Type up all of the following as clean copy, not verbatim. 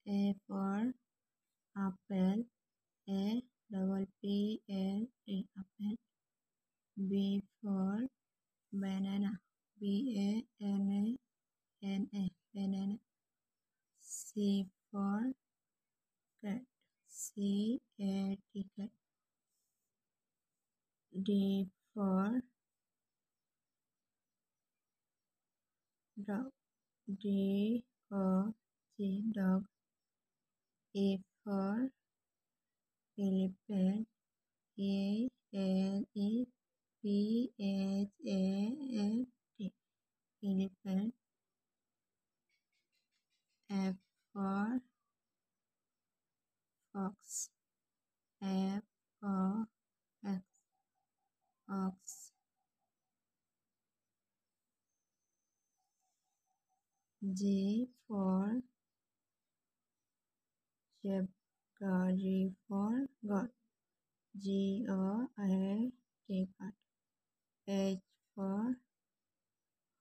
A for apple. A double P L E apple. B for banana. B A N A N A banana. C for cat. C A T cat. D for dog. D O G dog. E for elephant. E L E P H A N T elephant. F for fox. F for X ox. G for zebra. G for goat. G-O-A-T got. H for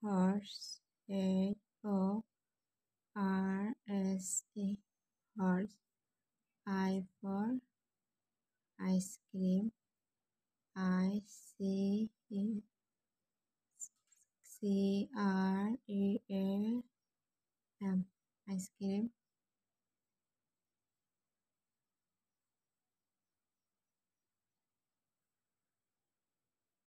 horse. H-O-R-S-E horse. I for ice cream. I-C-C-R-E-A-M ice cream.